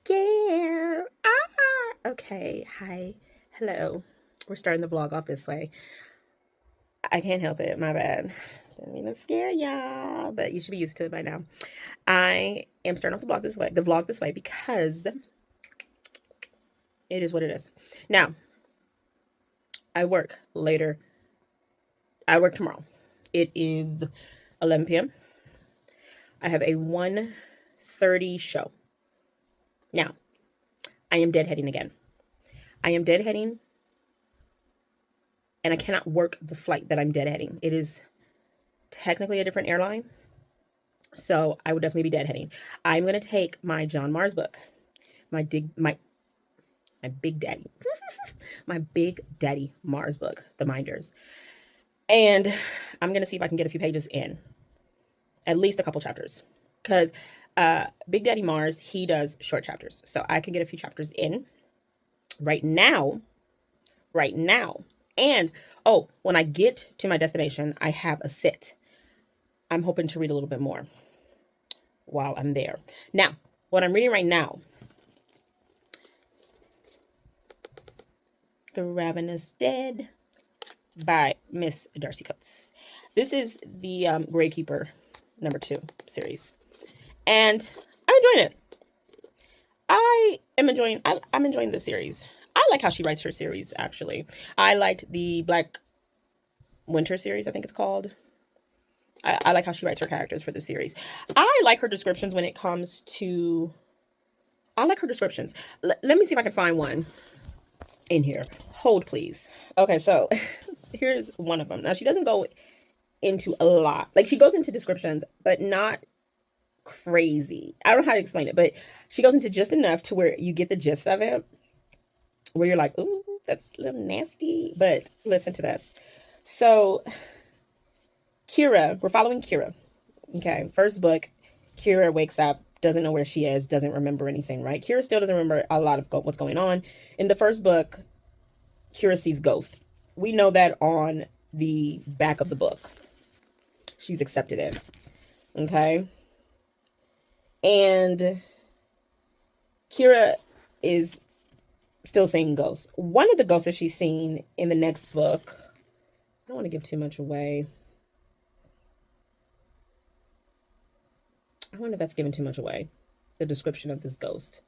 scared. Okay, hi, hello. We're starting the vlog off this way. I can't help it, my bad. Didn't mean to scare y'all, but you should be used to it by now. I am starting off the vlog this way because it is what it is. Now, I work later. I work tomorrow. It is 11 p.m. I have a 1:30 show. Now, I am deadheading again. I am deadheading and I cannot work the flight that I'm deadheading. It is technically a different airline, so I would definitely be deadheading. I'm going to take my John Mars book, my Big Daddy, my Big Daddy Mars book, The Minders, and I'm going to see if I can get a few pages in, at least a couple chapters, because Big Daddy Mars, he does short chapters, so I can get a few chapters in right now. And when I get to my destination, I have a sit. I'm hoping to read a little bit more while I'm there. Now, what I'm reading right now, The Ravenous Dead by Miss Darcy Coates. This is the Gravekeeper #2 series, and I'm enjoying it. I'm enjoying the series. I like how she writes her series, actually. I liked the Black Winter series, I think it's called. I like how she writes her characters for the series. I like her descriptions when it comes to... I like her descriptions. Let me see if I can find one in here. Hold, please. Okay, so here's one of them. Now, she doesn't go into a lot. Like, she goes into descriptions, but not crazy. I don't know how to explain it, but she goes into just enough to where you get the gist of it, where you're like, ooh, that's a little nasty. But listen to this. So Kira, we're following Kira. Okay, first book, Kira wakes up, doesn't know where she is, doesn't remember anything, right? Kira still doesn't remember a lot of what's going on. In the first book, Kira sees ghosts. We know that on the back of the book. She's accepted it. Okay? And Kira is still seeing ghosts. One of the ghosts that she's seen in the next book, I don't want to give too much away. I wonder if that's giving too much away, the description of this ghost.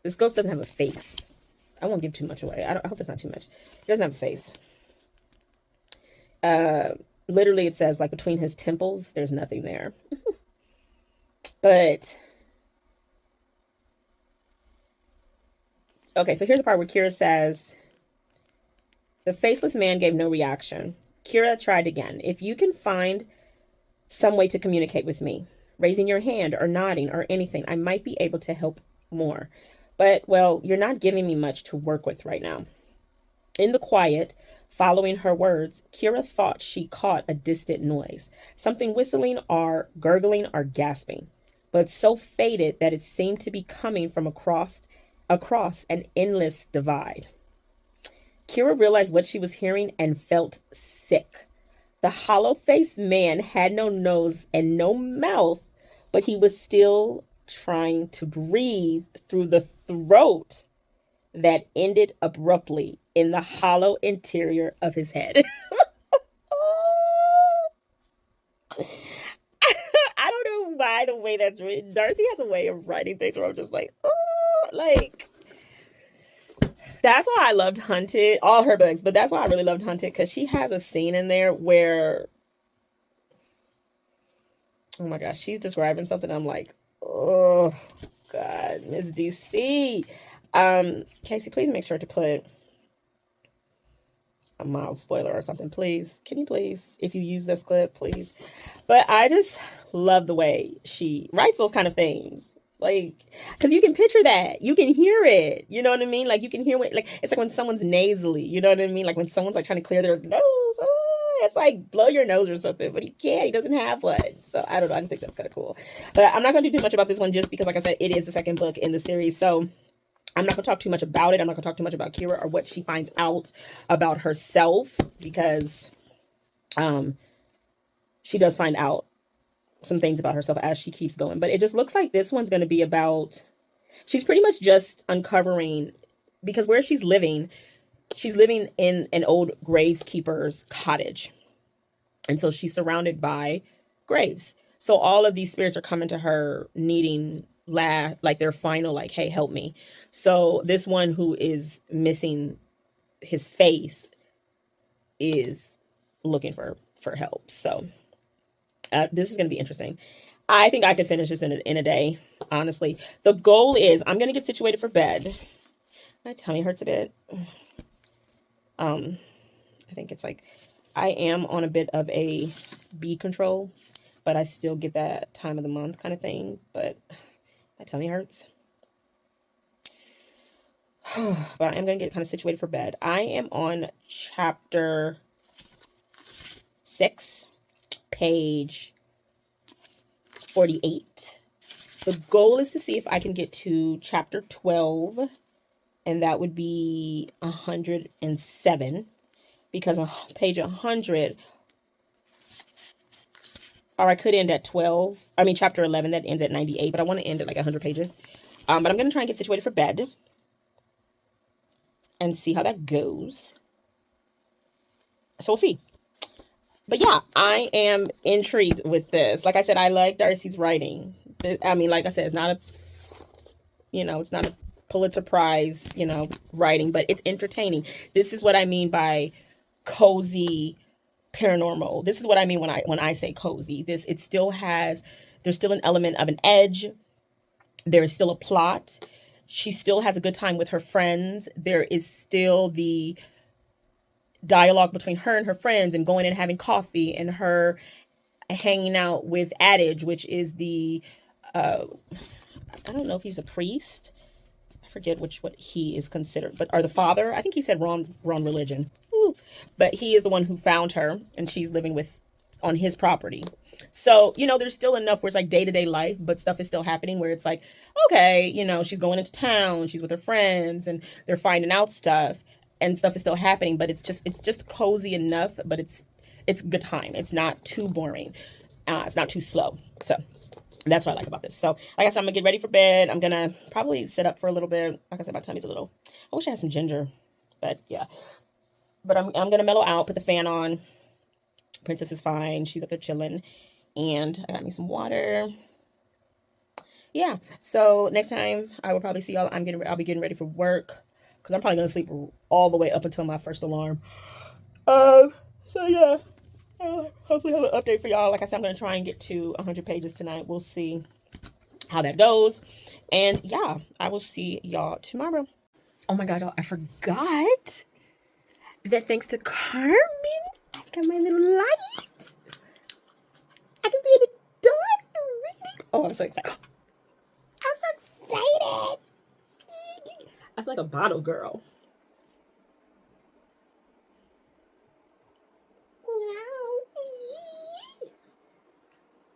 This ghost doesn't have a face. I won't give too much away. I hope that's not too much. It doesn't have a face. Literally, it says, like, between his temples, there's nothing there. But, okay, so here's the part where Kira says, the faceless man gave no reaction. Kira tried again. If you can find some way to communicate with me, raising your hand or nodding or anything, I might be able to help more. But, well, you're not giving me much to work with right now. In the quiet, following her words, Kira thought she caught a distant noise, something whistling or gurgling or gasping, but so faded that it seemed to be coming from across an endless divide. Kira realized what she was hearing and felt sick. The hollow-faced man had no nose and no mouth, but he was still trying to breathe through the throat that ended abruptly in the hollow interior of his head. I don't know why the way that's written. Darcy has a way of writing things where I'm just like, oh, like... That's why I loved Hunted, all her books, but that's why I really loved Hunted, because she has a scene in there where, oh my gosh, she's describing something. I'm like, oh God, Miss DC. Casey, please make sure to put a mild spoiler or something, please. Can you please, if you use this clip, please? But I just love the way she writes those kind of things. Like, because you can picture that. You can hear it. You know what I mean? Like, you can hear what, like, it's like when someone's nasally. You know what I mean? Like, when someone's, like, trying to clear their nose. It's like, blow your nose or something. But he can't. He doesn't have one. So, I don't know. I just think that's kind of cool. But I'm not going to do too much about this one just because, like I said, it is the second book in the series. So, I'm not going to talk too much about it. I'm not going to talk too much about Kira or what she finds out about herself. Because she does find out some things about herself as she keeps going. But it just looks like this one's going to be about She's pretty much just uncovering, because where she's living in an old graveskeeper's cottage. And so she's surrounded by graves. So all of these spirits are coming to her needing like their final, like, hey, help me. So this one who is missing his face is looking for help. So this is going to be interesting. I think I could finish this in a day, honestly. The goal is I'm going to get situated for bed. My tummy hurts a bit. I think it's like I am on a bit of a bee control, but I still get that time of the month kind of thing. But my tummy hurts. But I am going to get kind of situated for bed. I am on chapter 6, page 48. The goal is to see if I can get to chapter 12, and that would be 107, because on page 100, or I could end at chapter 11, that ends at 98, but I want to end at like 100 pages. But I'm going to try and get situated for bed and see how that goes. So we'll see. But yeah, I am intrigued with this. Like I said, I like Darcy's writing. I mean, like I said, it's not a Pulitzer Prize, writing, but it's entertaining. This is what I mean by cozy paranormal. This is what I mean when I say cozy. There's still an element of an edge. There is still a plot. She still has a good time with her friends. There is still the dialogue between her and her friends, and going and having coffee, and her hanging out with Adage, which is the I don't know if he's a priest. I forget what he is considered, or the father. I think he said wrong religion. Ooh. But he is the one who found her, and she's living on his property. So, there's still enough where it's like day-to-day life, but stuff is still happening where it's like, okay, she's going into town, she's with her friends, and they're finding out stuff, and stuff is still happening, but it's just cozy enough, but it's good time. It's not too boring. It's not too slow. So that's what I like about this. So like I said, I'm gonna get ready for bed. I'm gonna probably sit up for a little bit. Like I said, my tummy's I wish I had some ginger, but yeah. But I'm gonna mellow out, put the fan on. Princess is fine. She's up there chilling. And I got me some water. Yeah. So next time I will probably see y'all. I'll be getting ready for work, because I'm probably gonna sleep all the way up until my first alarm. So yeah. Hopefully have an update for y'all. Like I said, I'm gonna try and get to 100 pages tonight. We'll see how that goes. And yeah, I will see y'all tomorrow. Oh my god, y'all, I forgot that thanks to Carmen, I got my little light. I can be in the dark reading. Oh, I'm so excited. I'm so excited. I feel like a bottle girl.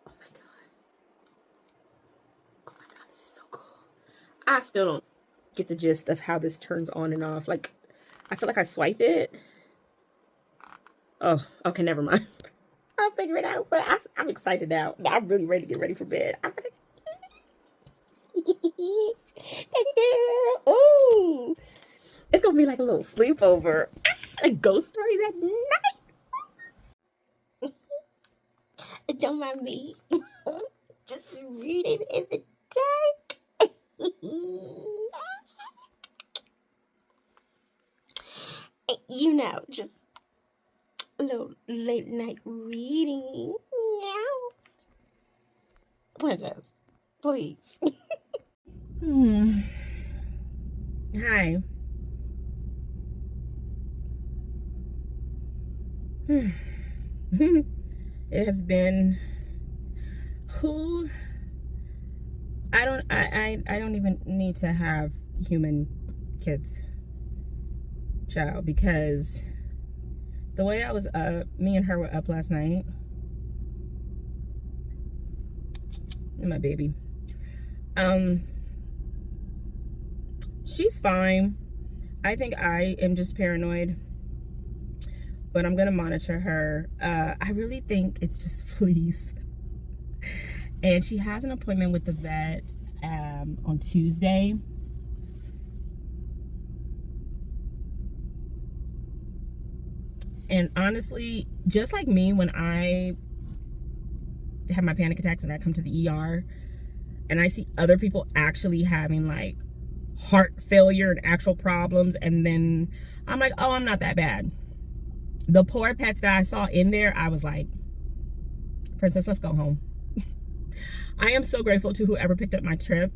Oh my god. Oh my god, this is so cool. I still don't get the gist of how this turns on and off. Like, I feel like I swiped it. Oh, okay, never mind. I'll figure it out. But I'm excited now. I'm really ready to get ready for bed. Ooh, it's gonna be like a little sleepover. Like ghost stories at night. Don't mind me. Just reading in the dark. Just a little late night reading. Meow. Princess, please. Hi. It has been I don't even need to have human kids, child, because the way I was up, me and her were up last night, and my baby, she's fine. I think I am just paranoid, but I'm gonna monitor her. I really think it's just fleas. And she has an appointment with the vet on Tuesday. And honestly, just like me, when I have my panic attacks and I come to the ER and I see other people actually having like heart failure and actual problems, and then I'm like, oh, I'm not that bad. The poor pets that I saw in there, I was like, Princess, let's go home. I am so grateful to whoever picked up my turn,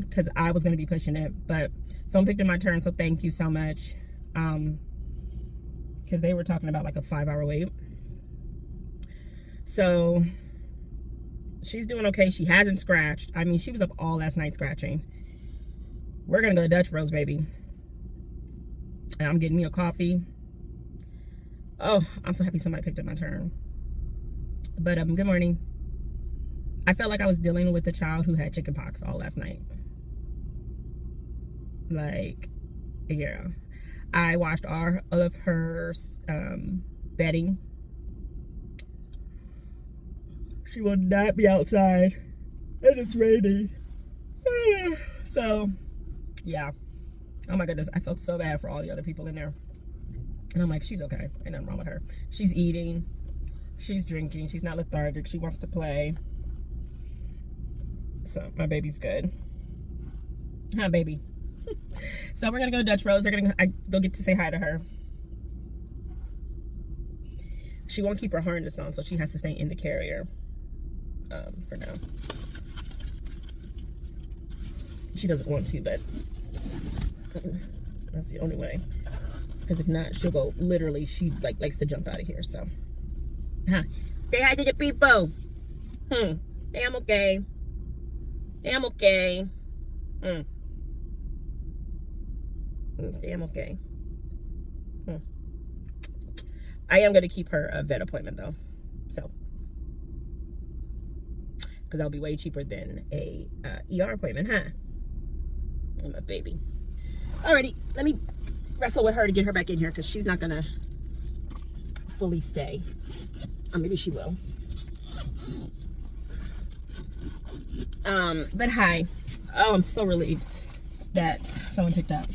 because I was going to be pushing it, but someone picked up my turn, so thank you so much. Because they were talking about like a 5-hour wait. So she's doing okay. She hasn't scratched. I mean, she was up all last night scratching. We're gonna go to Dutch Bros, baby. And I'm getting me a coffee. Oh, I'm so happy somebody picked up my turn. But good morning. I felt like I was dealing with a child who had chickenpox all last night. Like, yeah. I washed all of her bedding. She will not be outside, and it's raining. So, yeah. Oh my goodness, I felt so bad for all the other people in there. And I'm like, she's okay. Ain't nothing wrong with her. She's eating. She's drinking. She's not lethargic. She wants to play. So, my baby's good. Hi, baby. So, we're going to go to Dutch Bros. They'll get to say hi to her. She won't keep her harness on, so she has to stay in the carrier for now. She doesn't want to, but that's the only way. Because if not, she'll go, literally, she likes to jump out of here, so. Huh. Say hi to the people. Say I'm okay. Say I'm okay. Say I'm okay. I am going to keep her a vet appointment, though. So. Because that'll be way cheaper than a ER appointment, huh? I'm a baby. Alrighty, let me wrestle with her to get her back in here, because she's not going to fully stay. Or maybe she will. But hi. Oh, I'm so relieved that someone picked up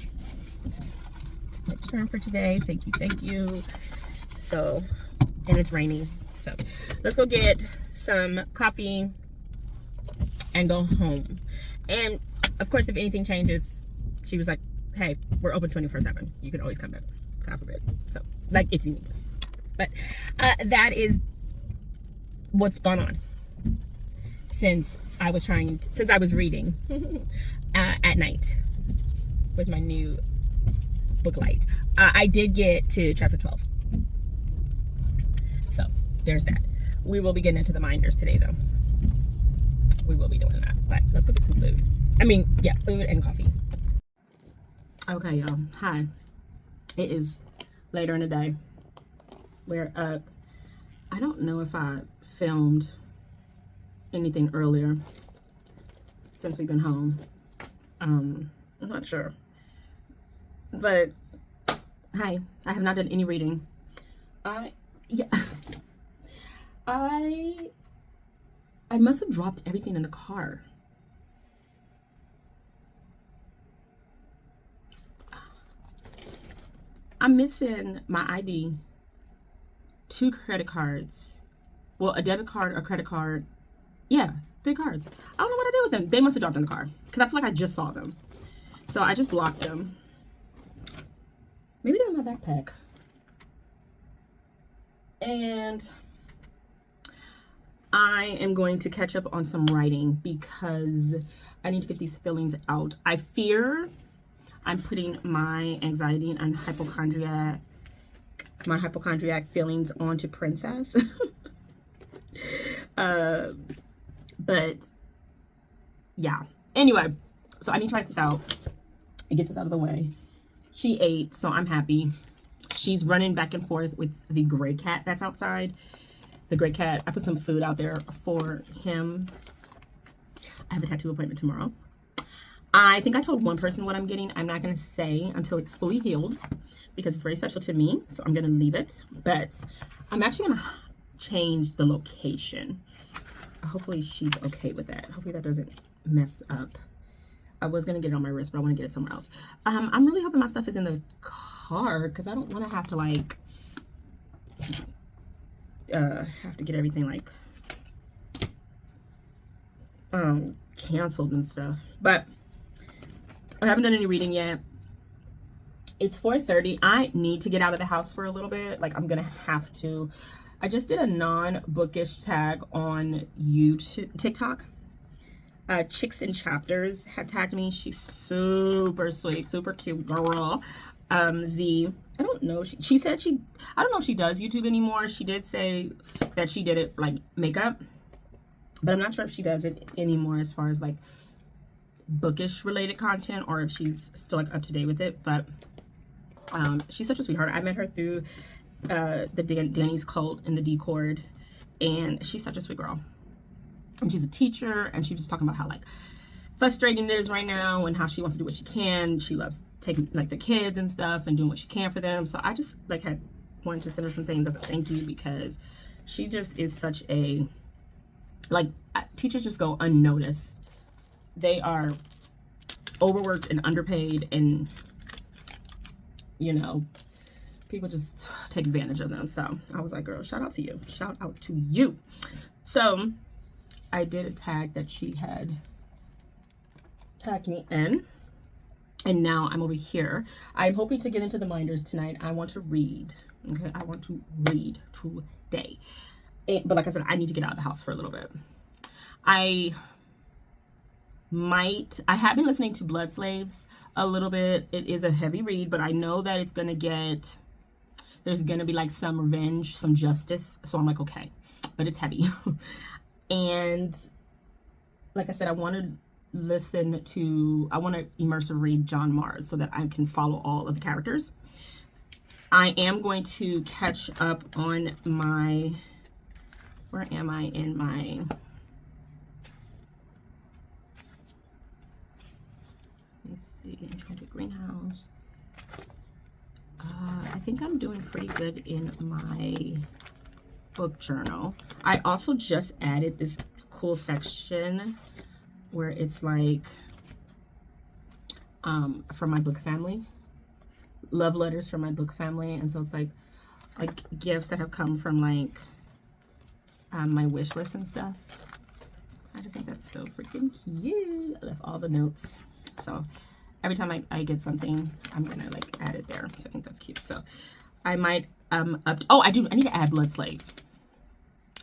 my turn for today. Thank you, thank you. So, and it's raining. So, let's go get some coffee and go home. And, of course, if anything changes, she was like, hey, we're open 24/7. You can always come back. God forbid. So, like, if you need us. But that is what's gone on since I was reading at night with my new book light. I did get to chapter 12. So, there's that. We will be getting into the minders today, though. We will be doing that. But let's go get some food. I mean, yeah, food and coffee. Okay, y'all. Hi. It is later in the day. We're up. I don't know if I filmed anything earlier since we've been home. I'm not sure. But, hi. I have not done any reading. I must have dropped everything in the car. I'm missing my ID, 2 credit cards, well, a debit card, a credit card. Yeah, 3 cards. I don't know what I did with them. They must have dropped in the car because I feel like I just saw them. So I just blocked them. Maybe they're in my backpack. And I am going to catch up on some writing because I need to get these feelings out. I fear I'm putting my anxiety and my hypochondriac feelings onto Princess. But yeah. Anyway, so I need to write this out and get this out of the way. She ate, so I'm happy. She's running back and forth with the gray cat that's outside. The gray cat, I put some food out there for him. I have a tattoo appointment tomorrow. I think I told one person what I'm getting. I'm not going to say until it's fully healed because it's very special to me. So I'm going to leave it. But I'm actually going to change the location. Hopefully she's okay with that. Hopefully that doesn't mess up. I was going to get it on my wrist, but I want to get it somewhere else. I'm really hoping my stuff is in the car because I don't want to have to like have to get everything like canceled and stuff. But I haven't done any reading yet. It's 4:30. I need to get out of the house for a little bit. Like, I'm gonna have to. I just did a non-bookish tag on YouTube, TikTok. Chicks in Chapters had tagged me. She's super sweet, super cute girl. Z, I don't know. She said I don't know if she does YouTube anymore. She did say that she did it for like makeup, but I'm not sure if she does it anymore as far as like bookish related content, or if she's still like up to date with it. But she's such a sweetheart. I met her through the Danny's Cult in the Discord, and she's such a sweet girl. And she's a teacher, and she's just talking about how like frustrating it is right now, and how she wants to do what she can. She loves taking like the kids and stuff and doing what she can for them. So I just like had wanted to send her some things as a thank you, because she just is such a, like, teachers just go unnoticed. They are overworked and underpaid, and you know, people just take advantage of them. So I was like, girl, shout out to you. Shout out to you. So I did a tag that she had tagged me in, and now I'm over here. I'm hoping to get into the minders tonight. I want to read. Okay, I want to read today. But like I said, I need to get out of the house for a little bit. I have been listening to Blood Slaves a little bit. It is a heavy read, but I know that it's gonna get, there's gonna be like some revenge, some justice. So I'm like, okay, but it's heavy. And like I said, I want to immersive read John Mars so that I can follow all of the characters. I am going to catch up on my, where am I in my, let's see, Enchanted Greenhouse. I think I'm doing pretty good in my book journal. I also just added this cool section where it's like from my book family, love letters from my book family. And so it's like gifts that have come from like my wish list and stuff. I just think that's so freaking cute. I left all the notes, so every time I get something, I'm gonna like add it there. So I think that's cute. So I might I need to add Blood Slaves.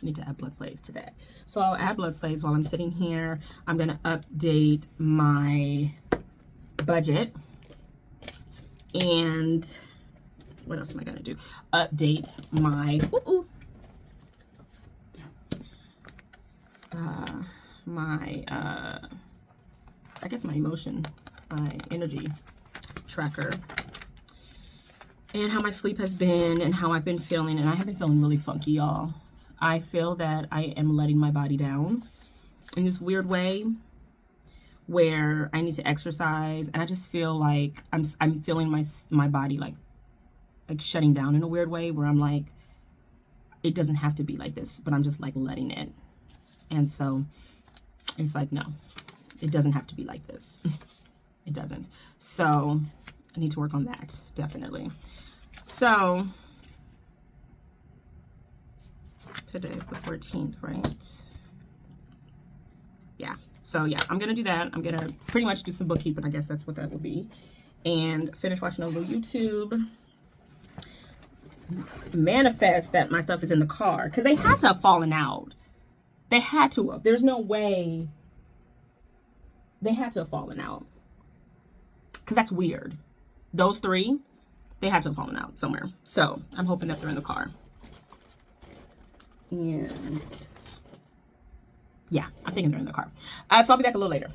I need to add Blood Slaves to that. So I'll add Blood Slaves while I'm sitting here. I'm gonna update my budget, and what else am I gonna do? Update my I guess my emotion, my energy tracker, and how my sleep has been and how I've been feeling. And I have been feeling really funky, y'all. I feel that I am letting my body down in this weird way where I need to exercise, and I just feel like I'm feeling my body like shutting down in a weird way where I'm like, it doesn't have to be like this, but I'm just like letting it. And so it's like, no, it doesn't have to be like this. It doesn't. So I need to work on that, definitely. So today's the 14th, right? Yeah. So yeah, I'm gonna do that. I'm gonna pretty much do some bookkeeping. I guess that's what that will be. And finish watching a little YouTube. Manifest that my stuff is in the car, because they had to have fallen out. They had to have. There's no way. They had to have fallen out. Because that's weird. Those three, they had to have fallen out somewhere. So I'm hoping that they're in the car. And yeah, I'm thinking they're in the car. So I'll be back a little later.